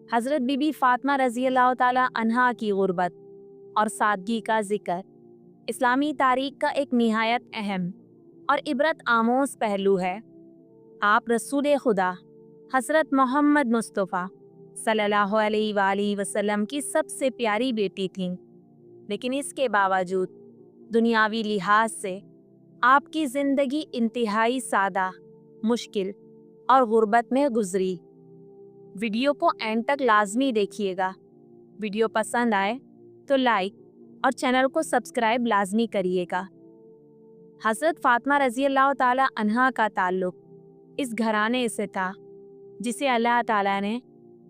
हज़रत बीबी फ़ातिमा रज़ी अल्लाह ताला अन्हा की गुर्बत और सादगी का ज़िक्र इस्लामी तारीख़ का एक निहायत अहम और इबरत आमोज़ पहलू है। आप रसूल खुदा हज़रत मोहम्मद मुस्तफ़ा सल्लल्लाहु अलैहि वसल्लम की सबसे प्यारी बेटी थीं, लेकिन इसके बावजूद दुनियावी लिहाज से आपकी ज़िंदगी इंतहाई सादा, मुश्किल और गुर्बत में गुजरी। वीडियो को एंड तक लाजमी देखिएगा। वीडियो पसंद आए तो लाइक और चैनल को सब्सक्राइब लाजमी करिएगा। हज़रत फ़ातिमा रज़ी अल्लाह ताला अन्हा का ताल्लुक़ इस घराने से था जिसे अल्लाह ताला ने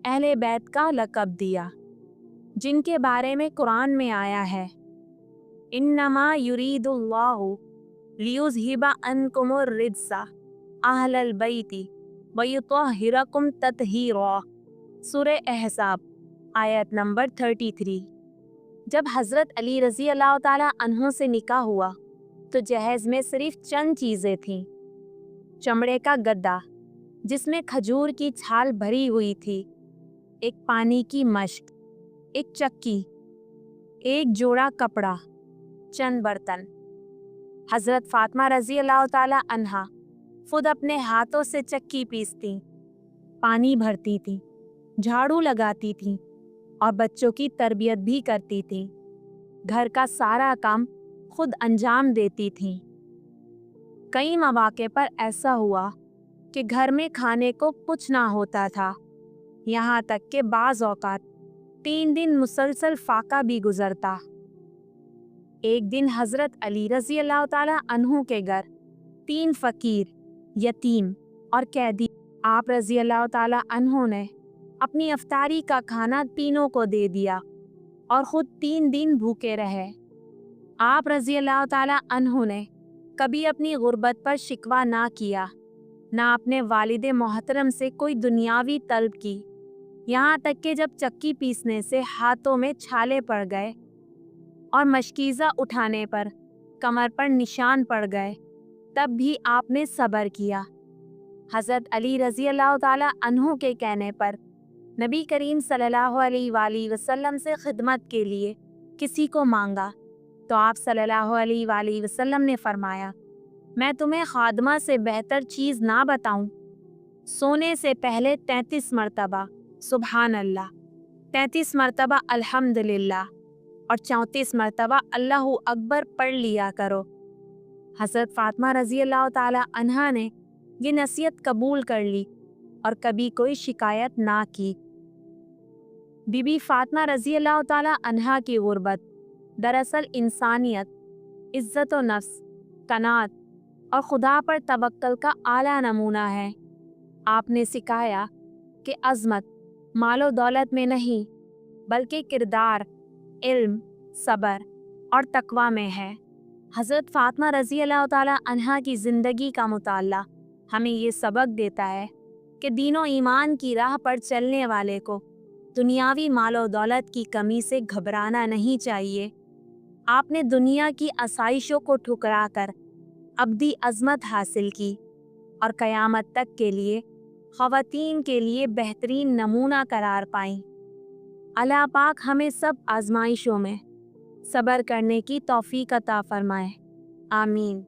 अहले बैत का लक़ब दिया, जिनके बारे में कुरान में आया है, इन्नमा युरीदुल्लाहु लियुज़हिबा अन्कुमुर रिज्सा अहलल बैति वयुत्तहिरकुम तत्हीरा। सूरह अहज़ाब आयत नंबर 33। जब हज़रत अली रज़ी अल्लाह ताला अन्हों से निकाह हुआ तो जहेज़ में सिर्फ चंद चीज़ें थीं। चमड़े का गद्दा जिसमें खजूर की छाल भरी हुई थी, एक पानी की मश्क, एक चक्की, एक जोड़ा कपड़ा, चंद बर्तन। हज़रत फ़ातिमा रज़ी अल्लाह ताला अन्हा खुद अपने हाथों से चक्की पीसती, पानी भरती थी, झाड़ू लगाती थी और बच्चों की तरबियत भी करती थी। घर का सारा काम खुद अंजाम देती थी। कई मौके पर ऐसा हुआ कि घर में खाने को कुछ ना होता था, यहाँ तक कि बाज़ औक़ात 3 दिन मुसलसल फाका भी गुजरता। एक दिन हज़रत अली रज़ी अल्लाह ताला अन्हु के घर 3 फ़कीर, यतीम और कैदी आप रज़ी अल्लाह ताला अन्हु ने अपनी अफ्तारी का खाना तीनों को दे दिया और ख़ुद 3 दिन भूखे रहे। आप रज़ी अल्लाह ताला अन्हु ने कभी अपनी गुर्बत पर शिकवा ना किया, ना अपने वालिद मोहतरम से कोई दुनियावी तलब की। यहाँ तक कि जब चक्की पीसने से हाथों में छाले पड़ गए और मशकीज़ा उठाने पर कमर पर निशान पड़ गए, तब भी आपने सब्र किया। हज़रत अली रज़ी अल्लाह ताला अन्हु के कहने पर नबी करीम सल्लल्लाहु अलैहि वसल्लम से खिदमत के लिए किसी को मांगा तो आप सल्लल्लाहु अलैहि वसल्लम ने फरमाया, मैं तुम्हें खादमा से बेहतर चीज़ ना बताऊं? सोने से पहले 33 मरतबा सुबहान अल्लाह, 33 मरतबा अल्हम्दुलिल्लाह और 34 मरतबा अल्लाहु अकबर पढ़ लिया करो। हज़रत फ़ातिमा रज़ी अल्लाह ताला अन्हा ने ये नसीहत कबूल कर ली और कभी कोई शिकायत ना की। बीबी फ़ातिमा रज़ी अल्लाह ताला अन्हा की गुर्बत दरअसल इंसानियत, इज़्ज़त व नफ्स, कनात और खुदा पर तवक्कल का आला नमूना है। आपने सिखाया कि अज़मत मालो दौलत में नहीं, बल्कि किरदार, इल्म, सब्र और तकवा में है। हज़रत फ़ातिमा रज़ी अल्लाह ताला अन्हा की ज़िंदगी का मुताला हमें ये सबक देता है कि दीन और ईमान की राह पर चलने वाले को दुनियावी मालो दौलत की कमी से घबराना नहीं चाहिए। आपने दुनिया की आसाइशों को ठुकरा कर अब्दी अज़मत हासिल की और क़यामत तक के लिए ख़वातीन के लिए बेहतरीन नमूना करार पाईं। अल्लाह पाक हमें सब आज़माइशों में सब्र करने की तौफ़ीक़ अता फ़रमाए। आमीन।